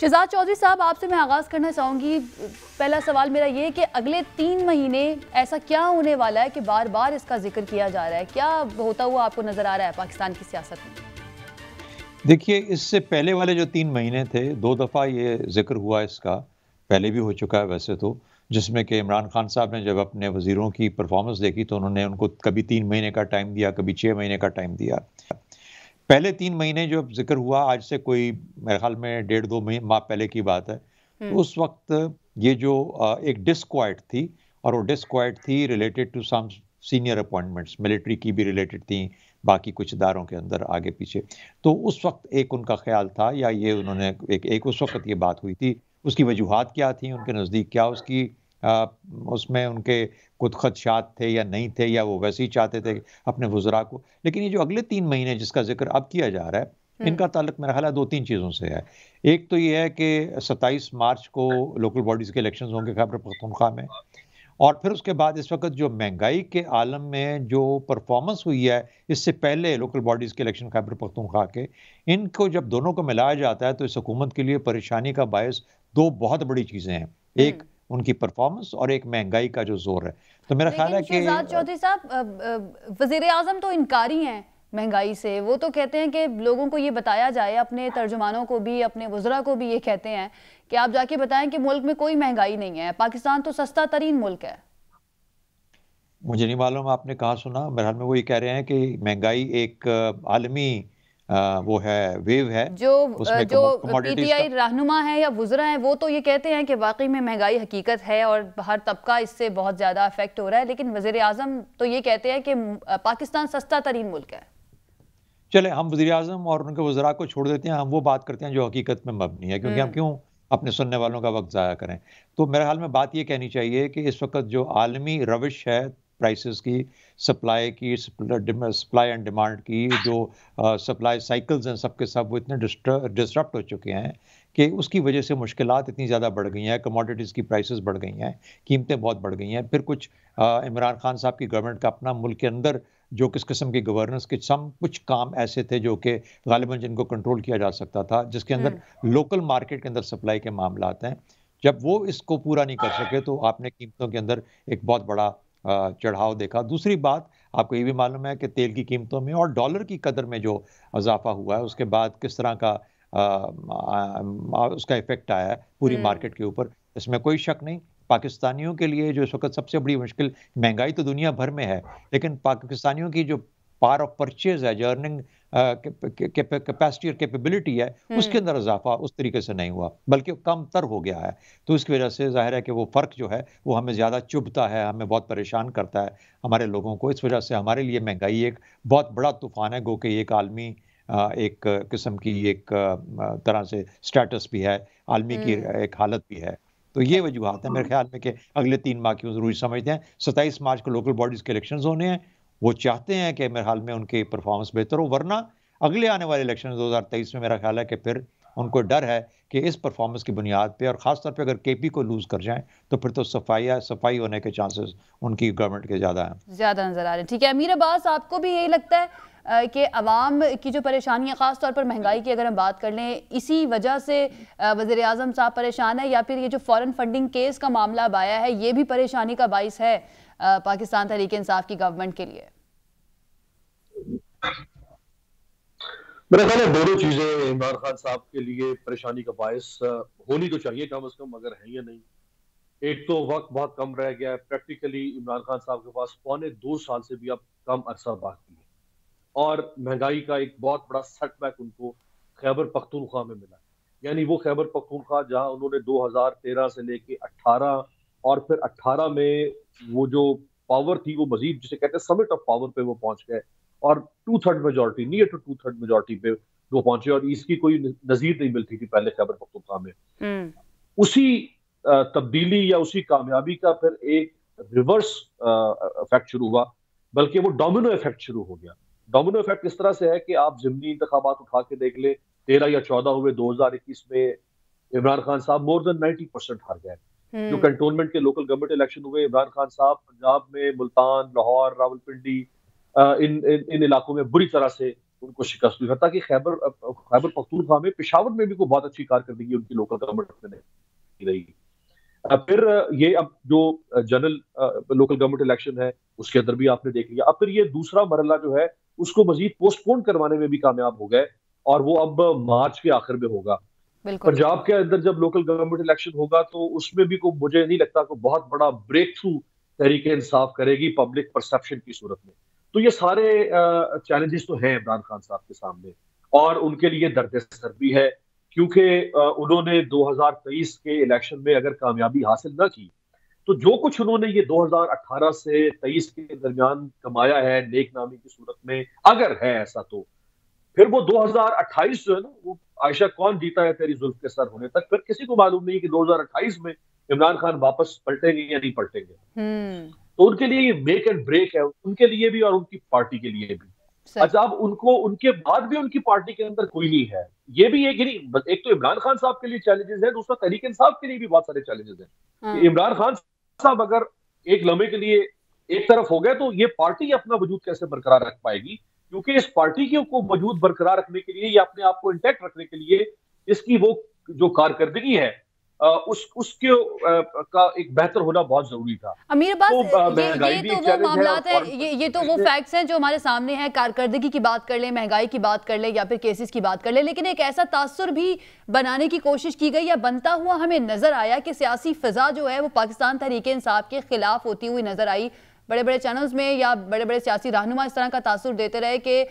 शहजाद चौधरी साहब, आपसे मैं आगाज़ करना चाहूँगी। पहला सवाल मेरा ये कि अगले 3 महीने ऐसा क्या होने वाला है कि बार बार इसका जिक्र किया जा रहा है? क्या होता हुआ आपको नज़र आ रहा है पाकिस्तान की सियासत में? देखिए, इससे पहले वाले जो 3 महीने थे, 2 दफ़ा ये ज़िक्र हुआ इसका, पहले भी हो चुका है वैसे तो, जिसमें कि इमरान खान साहब ने जब अपने वज़ीरों की परफ़ॉर्मेंस देखी, तो उन्होंने उनको कभी 3 महीने का टाइम दिया, कभी 6 महीने का टाइम दिया। पहले 3 महीने जो ज़िक्र हुआ, आज से कोई मेरे ख़्याल में डेढ़ 2 माह पहले की बात है। तो हुँ। उस वक़्त ये जो एक डिसक्वाइट थी और वो डिसक्वाइट थी related to some senior appointments, military की भी रिलेटेड थी, बाकी कुछ इदारों के अंदर आगे-पीछे। तो उस वक़्त एक उनका ख़्याल था या ये उन्होंने एक एक उस वक़्त ये बात हुई थी। उसकी वजूहात क्या थी उनके नज़दीक? क्या उसकी अ, उसमें उनके कुछ खदशात थे या नहीं थे या वो वैसे ही चाहते थे अपने वज़रा को? लेकिन ये जो अगले 3 महीने जिसका ज़िक्र अब किया जा रहा है, हुँ। इनका ताल्लुक मेरा ख़्याल है 2-3 चीज़ों से है। एक तो ये है कि 27 मार्च को लोकल बॉडीज़ के इलेक्शंस होंगे खैबर पख्तूनख्वा में। और फिर उसके बाद इस वक़्त जो महँगाई के आलम में जो परफ़ॉर्मेंस हुई है, इससे पहले लोकल बॉडीज़ के इलेक्शन खैबर पख्तूनख्वा के, इनको जब दोनों को मिलाया जाता है, तो इस हुकूमत के लिए परेशानी का बायस 2 बहुत बड़ी चीज़ें हैं। एक हुँ। उनकी परफ़ॉर्मेंस और एक महँगाई का जो ज़ोर है। तो मेरा ख़्याल है लेकिन कि शहजाद चौधरी साहब, वज़ीर-ए-आज़म तो इनकारी हैं महंगाई से। वो तो कहते हैं कि लोगों को ये बताया जाए, अपने तर्जुमानों को भी, अपने वज़रा को भी ये कहते हैं कि आप जाके बताएं कि मुल्क में कोई महंगाई नहीं है, पाकिस्तान तो सस्ता तरीन मुल्क है। मुझे नहीं मालूम आपने कहाँ सुना, बहरहाल में वो ये कह रहे हैं कि महँगाई एक आलमी वो है, वेव है, उसमें जो कमोडिटीज़ पीटीआई का। रहनुमा है या वुज़रा हैं, वो तो ये कहते हैं कि वाक़ई में महंगाई हकीकत है और हर तबका इससे बहुत ज़्यादा अफेक्ट हो रहा है, लेकिन वज़ीर-ए-आज़म तो ये कहते हैं कि पाकिस्तान सस्ता तरीन मुल्क है। चलें, हम वज़ीर-ए-आज़म और उनके वज़रा को छोड़ देते हैं, हम वो बात करते हैं जो हकीकत में मबनी है, क्योंकि हम हुँ। क्यों अपने सुनने वालों का वक़्त ज़ाया करें। तो मेरे ख़्याल में बात ये कहनी चाहिए कि इस वक़्त जो आलमी रविश है प्राइसेज़ की, सप्लाई की, सप्लाई एंड डिमांड की, जो सप्लाई साइकिल्स हैं सब के सब, वो इतने डिसरप्ट हो चुके हैं कि उसकी वजह से मुश्किलात इतनी ज़्यादा बढ़ गई हैं, कमोडिटीज़ की प्राइसेज़ बढ़ गई हैं, कीमतें बहुत बढ़ गई हैं। फिर कुछ इमरान खान साहब की गवर्नमेंट का अपना मुल्क के अंदर जो किस किस्म की गवर्नेंस के सम कुछ काम ऐसे थे जो कि गालिबन जिनको कंट्रोल किया जा सकता था, जिसके अंदर हुँ। लोकल मार्केट के अंदर सप्लाई के मामलात हैं। जब वो इसको पूरा नहीं कर सके, तो आपने कीमतों के अंदर एक बहुत बड़ा चढ़ाव देखा। दूसरी बात, आपको ये भी मालूम है कि तेल की कीमतों में और डॉलर की कदर में जो इज़ाफ़ा हुआ है, उसके बाद किस तरह का उसका इफ़ेक्ट आया है पूरी हुँ। मार्केट के ऊपर, इसमें कोई शक नहीं। पाकिस्तानियों के लिए जो इस वक़्त सबसे बड़ी मुश्किल, महँगाई तो दुनिया भर में है, लेकिन पाकिस्तानियों की जो पावर ऑफ परचेज़ है, जो अर्निंग कैपेसिटी और कैपेबिलिटी है, उसके हुँ। अंदर इज़ाफ़ा उस तरीके से नहीं हुआ, बल्कि कमतर हो गया है। तो इसकी वजह से ज़ाहिर है कि वो फ़र्क जो है, वो हमें ज़्यादा चुभता है, हमें बहुत परेशान करता है, हमारे लोगों को। इस वजह से हमारे लिए महँगाई एक बहुत बड़ा तूफ़ान है, गो कि एक आलमी एक किस्म की एक तरह से स्टेटस भी है, आलमी की हुँ। एक हालत भी है। तो ये वजूहात हैं मेरे ख़्याल में कि अगले 3 माह क्यों ज़रूरी समझते हैं। 27 मार्च को लोकल बॉडीज़ के इलेक्शंस होने हैं। वो चाहते हैं कि मेरे ख़्याल में उनकी परफ़ॉर्मेंस बेहतर हो, वरना अगले आने वाले इलेक्शन 2023 में मेरा ख़्याल है कि फिर उनको डर है कि इस परफ़ॉर्मेंस की बुनियाद पे और ख़ास तौर पे अगर केपी को लूज़ कर जाएँ, तो फिर तो सफाई होने के चांसेस उनकी गवर्नमेंट के ज़्यादा हैं। ज़्यादा नज़र आ रहे हैं। ठीक है, अमीर अब्बास, आपको भी यही लगता है कि अवाम की जो परेशानी है, ख़ास तौर पर महंगाई की अगर हम बात कर लें, इसी वजह से वज़ीर-ए-आज़म साहब परेशान है, या फिर ये जो फ़ॉरेन फंडिंग केस का मामला अब आया है, ये भी परेशानी का बाइस है पाकिस्तान तहरीक-ए-इंसाफ की गवर्नमेंट के लिए? मेरा ख्याल है दोनों चीजें इमरान खान साहब के लिए परेशानी का बायस होनी तो चाहिए कम से कम, अगर है या नहीं। एक तो वक्त बहुत कम रह गया है, प्रैक्टिकली इमरान खान साहब के पास पौने 2 साल से भी अब कम अरसा बाकी है, और महंगाई का एक बहुत बड़ा सेटबैक उनको खैबर पख्तूनख्वा में मिला है। यानी वो खैबर पख्तूनख्वा जहां उन्होंने 2013 से लेके 18 और फिर 18 में वो जो पावर थी वो मजीद जिसे कहते हैं समिट ऑफ पावर पे वो पहुंच गए, और 2/3 मेजोरिटी, नियर टू 2/3 मेजोरिटी पे वो पहुंचे, और इसकी कोई नजीर नहीं मिलती थी पहले खैबर पख्तूनख्वा में। हुँ। उसी तब्दीली या उसी कामयाबी का फिर एक रिवर्स इफेक्ट शुरू हुआ, बल्कि वो डोमिनो इफेक्ट शुरू हो गया। डोमिनो इफेक्ट इस तरह से है कि आप ज़िमनी इंतखाबात उठा के देख ले, 13 या 14 हुए 2021 में, इमरान खान साहब मोर देन 90% हार गए। जो हुँ। कंटोनमेंट के लोकल गवर्नमेंट इलेक्शन हुए, इमरान खान साहब पंजाब में मुल्तान, लाहौर, रावलपिंडी, इन इन इन इलाकों में बुरी तरह से उनको शिकस्त हुई, ताकि खैबर पख्तूनख्वा में, पेशावर में भी कोई बहुत अच्छी कारकर्दगी उनकी लोकल गवर्नमेंट में नहीं रही। फिर ये अब जो जनरल लोकल गवर्नमेंट इलेक्शन है उसके अंदर भी आपने देख लिया। अब फिर ये दूसरा मरला जो है उसको मजीद पोस्टपोन करवाने में भी कामयाब हो गए, और वो अब मार्च के आखिर में होगा। पंजाब के अंदर जब लोकल गवर्नमेंट इलेक्शन होगा तो उसमें भी को मुझे नहीं लगता कोई बहुत बड़ा ब्रेक थ्रू तहरीक इंसाफ करेगी पब्लिक परसेप्शन की सूरत में। तो ये सारे चैलेंजेस तो हैं इमरान खान साहब के सामने, और उनके लिए दर्द सर भी है, क्योंकि उन्होंने 2023 के इलेक्शन में अगर कामयाबी हासिल ना की तो जो कुछ उन्होंने ये 2018 से 23 के दरमियान कमाया है नेक नामी की सूरत में, अगर है ऐसा, तो फिर वो 2028 जो है ना, वो आयशा कौन जीता है तेरी जुल्फ के सर होने तक, फिर किसी को मालूम नहीं कि 2028 में इमरान खान वापस पलटेंगे या नहीं पलटेंगे। तो उनके लिए ये मेक एंड ब्रेक है, उनके लिए भी और उनकी पार्टी के लिए भी। अच्छा, अब उनको उनके बाद भी उनकी पार्टी के अंदर कोई नहीं है, ये भी एक नहीं, एक तो इमरान खान साहब के लिए चैलेंजेस है, दूसरा तहरीक इंसाफ के लिए भी बहुत सारे चैलेंजेस हैं। इमरान खान साहब अगर एक लम्हे के लिए एक तरफ हो गए तो ये पार्टी अपना वजूद कैसे बरकरार रख पाएगी, क्योंकि इस पार्टी को वजूद बरकरार रखने के लिए या अपने आप को इंटैक्ट रखने के लिए इसकी वो जो कारकर्दगी है उसके का एक बेहतर होना बहुत जरूरी था। अमीर अब्बास, ये तो वो मामलात है, ये तो वो फैक्ट्स हैं जो हमारे सामने हैं। कारकर्दगी की बात कर ले, महंगाई की बात कर ले, या फिर केसेस की बात कर ले, लेकिन एक ऐसा तासुर भी बनाने की कोशिश की गई या बनता हुआ हमें नजर आया कि सियासी फिजा जो है वो पाकिस्तान तहरीक इंसाफ के खिलाफ होती हुई नजर आई। बड़े बड़े चैनल्स में या बड़े बड़े सियासी रहनुमा इस तरह का तासुर देते रहे कि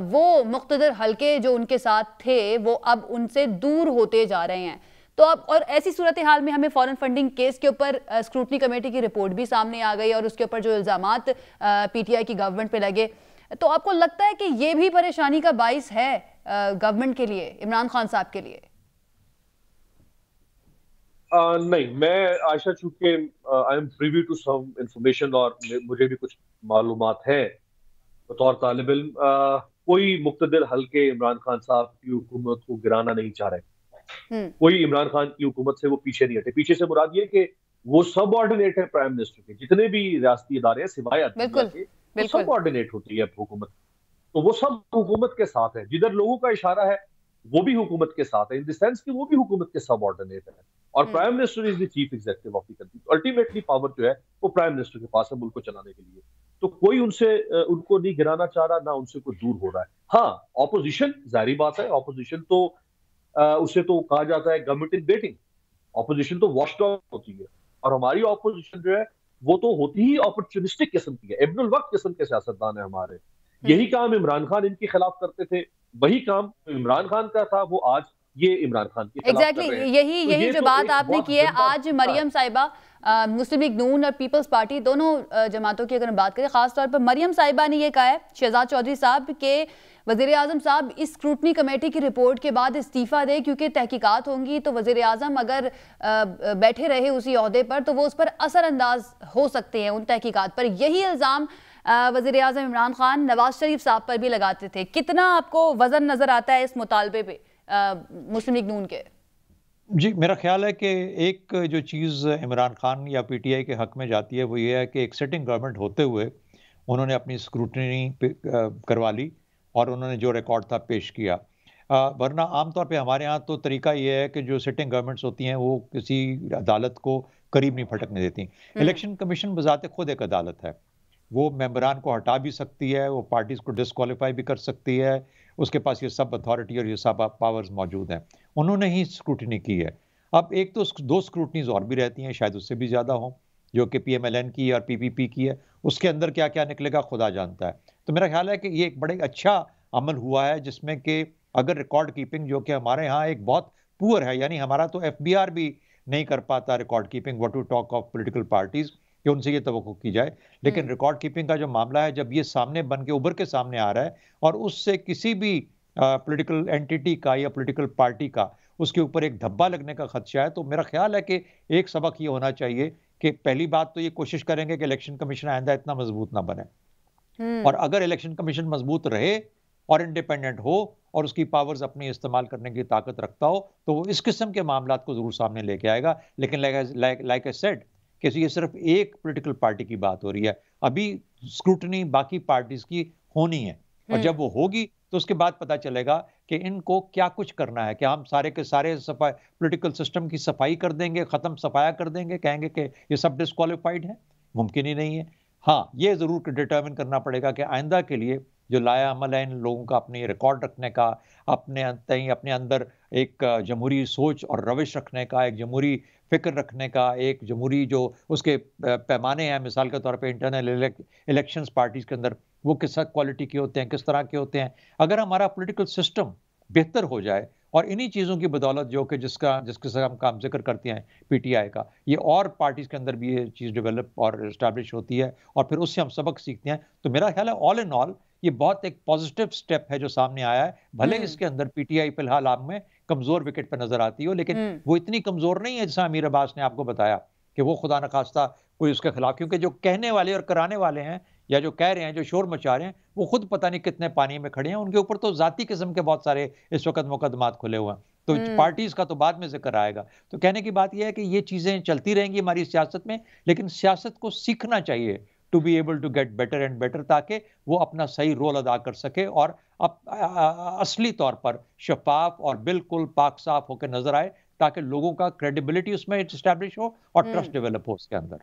वो मुख्तदर हल्के जो उनके साथ थे वो अब उनसे दूर होते जा रहे हैं। तो अब और ऐसी सूरत हाल में हमें फॉरेन फंडिंग केस के ऊपर स्क्रूटनी कमेटी की रिपोर्ट भी सामने आ गई और उसके ऊपर जो इल्जामात पीटीआई की गवर्नमेंट पे लगे, तो आपको लगता है कि ये भी परेशानी का बाइस है गवर्नमेंट के लिए, इमरान खान साहब के लिए? नहीं, मैं आयशा, चूंकि I am privy to some information और मुझे भी कुछ मालूमात है बतौर तालिब इल्म, कोई मुक्तदिर हल्के इमरान खान साहब की हुकूमत को गिराना नहीं चाह रहे। कोई इमरान खान की हुकूमत से वो पीछे नहीं हटे। पीछे से मुराद ये कि वो सबऑर्डिनेट है प्राइम मिनिस्टर के, जितने भी रियासती इदारे हैं सिवाय के सबऑर्डिनेट होती है हुकूमत, तो वो सब हुकूमत के साथ है। जिधर लोगों का इशारा है वो भी हुकूमत के साथ है, इन द सेंस कि वो भी हुकूमत के सबऑर्डिनेट है, और prime minister is the chief executive of the country. Ultimately power जो है वो प्राइम मिनिस्टर के पास है मुल्क को चलाने के लिए। तो कोई उनको नहीं गिराना चाह रहा, ना उनसे कोई दूर हो रहा है। हाँ, ऑपोजिशन, जाहिर बात है, ऑपोजिशन तो उसे तो कहा जाता है गवर्नमेंट इन वेटिंग। ऑपोजिशन तो वॉचडॉग होती है, और हमारी ऑपोजिशन जो है वो तो होती ही अपॉर्चुनिस्टिक किस्म की है, इब्नुल वक्त किस्म के सियासतदान है हमारे। यही काम इमरान खान इनके खिलाफ करते थे, वही काम इमरान खान का था वो आज ये इमरान खान के खिलाफ कर रहे हैं। यही जो बात आपने की है, आज मरियम साहिबा, मुस्लिम लीग नून और पीपल्स पार्टी दोनों जमातों की अगर हम बात करें, खासतौर पर मरियम साहिबा ने यह कहा है, शहजाद चौधरी साहब, के वज़ीर आज़म साहब इस स्क्रूटनी कमेटी की रिपोर्ट के बाद इस्तीफ़ा दे, क्योंकि तहकीकात होंगी तो वज़ीर आज़म अगर बैठे रहे उसी ओहदे पर तो वो उस पर असरअंदाज हो सकते हैं उन तहकीकात पर। यही इल्ज़ाम वज़ीर आज़म इमरान खान नवाज शरीफ साहब पर भी लगाते थे। कितना आपको वज़न नज़र आता है इस मुतालबे पे मुस्लिम लीग नून के? जी, मेरा ख्याल है कि एक जो चीज़ इमरान खान या पीटीआई के हक में जाती है वो ये है कि एक सिटिंग गवर्नमेंट होते हुए उन्होंने अपनी स्क्रूटनी करवा ली और उन्होंने जो रिकॉर्ड था पेश किया। वरना आमतौर पे हमारे यहाँ तो तरीका ये है कि जो सिटिंग गवर्नमेंट्स होती हैं वो किसी अदालत को करीब नहीं फटकने देती। इलेक्शन कमीशन बजाते खुद एक अदालत है, वो मेंबरान को हटा भी सकती है, वो पार्टीज को डिस्क्वालीफाई भी कर सकती है, उसके पास ये सब अथॉरिटी और ये सब पावर्स मौजूद हैं। उन्होंने ही स्क्रूटनी की है। अब एक तो दो स्क्रूटनीज और भी रहती हैं, शायद उससे भी ज़्यादा हों, जो कि PMLN की और PPP की है, उसके अंदर क्या क्या निकलेगा खुदा जानता है। तो मेरा ख्याल है कि ये एक बड़ा अच्छा अमल हुआ है, जिसमें कि अगर रिकॉर्ड कीपिंग जो कि हमारे यहाँ एक बहुत पुअर है, यानी हमारा तो FBR भी नहीं कर पाता record keeping, what to talk of political parties, कि उनसे ये तवक्को की जाए। लेकिन रिकॉर्ड कीपिंग का जो मामला है, जब ये सामने बन के उभर के सामने आ रहा है और उससे किसी भी पॉलिटिकल एंटिटी का या पॉलिटिकल पार्टी का उसके ऊपर एक धब्बा लगने का खदशा है, तो मेरा ख्याल है कि एक सबक ये होना चाहिए कि पहली बात तो ये कोशिश करेंगे कि इलेक्शन कमीशन आइंदा इतना मजबूत ना बने, और अगर इलेक्शन कमीशन मजबूत रहे और इंडिपेंडेंट हो और उसकी पावर्स अपनी इस्तेमाल करने की ताकत रखता हो, तो वो इस किस्म के मामलात को जरूर सामने लेके आएगा। लेकिन लाइक आई सेड कि ये सिर्फ एक पॉलिटिकल पार्टी की बात हो रही है, अभी स्क्रूटनी बाकी पार्टीज की होनी है, और जब वो होगी तो उसके बाद पता चलेगा कि इनको क्या कुछ करना है। क्या हम सारे के सारे सफाई पॉलिटिकल सिस्टम की सफाई कर देंगे, खत्म सफाया कर देंगे, कहेंगे कि ये सब डिस्क्वालिफाइड है? मुमकिन ही नहीं है। हाँ, ये ज़रूर डिटरमिन करना पड़ेगा कि आइंदा के लिए जो लाया अमल है इन लोगों का अपनी रिकॉर्ड रखने का, अपने अंदर एक जमहूरी सोच और रविश रखने का, एक जमहूरी फ़िक्र रखने का, एक जमहूरी जो उसके पैमाने हैं, मिसाल के तौर पे इंटरनल इलेक्शंस पार्टीज़ के अंदर, वो किस क्वालिटी के होते हैं, किस तरह के होते हैं। अगर हमारा पॉलिटिकल सिस्टम बेहतर हो जाए और इन्हीं चीज़ों की बदौलत जो कि जिसके हम काम ज़िक्र करते हैं पीटीआई का, ये और पार्टीज़ के अंदर भी ये चीज़ डेवलप और एस्टैब्लिश होती है और फिर उससे हम सबक सीखते हैं। तो मेरा ख्याल है ऑल इन ऑल ये बहुत एक पॉजिटिव स्टेप है जो सामने आया है। भले इसके अंदर पीटीआई फिलहाल आप में कमज़ोर विकेट पे नज़र आती हो, लेकिन वो इतनी कमज़ोर नहीं है जैसा अमीर अब्बास ने आपको बताया कि वो खुदा न खास्ता कोई उसके खिलाफ, क्योंकि जो कहने वाले और कराने वाले हैं या जो कह रहे हैं, जो शोर मचा रहे हैं, वो खुद पता नहीं कितने पानी में खड़े हैं। उनके ऊपर तो ज़ाती किस्म के बहुत सारे इस वक़्त मुकदमात खुले हुए हैं। तो पार्टीज़ का तो बाद में ज़िक्र आएगा। तो कहने की बात ये है कि ये चीज़ें चलती रहेंगी हमारी सियासत में, लेकिन सियासत को सीखना चाहिए to be able to get better and better, ताकि वो अपना सही रोल अदा कर सके और असली तौर पर शफ़ाफ़ और बिल्कुल पाक साफ़ होके नज़र आए, ताकि लोगों का क्रेडिबिलिटी उसमें एस्टैब्लिश हो और ट्रस्ट डेवलप हो उसके अंदर।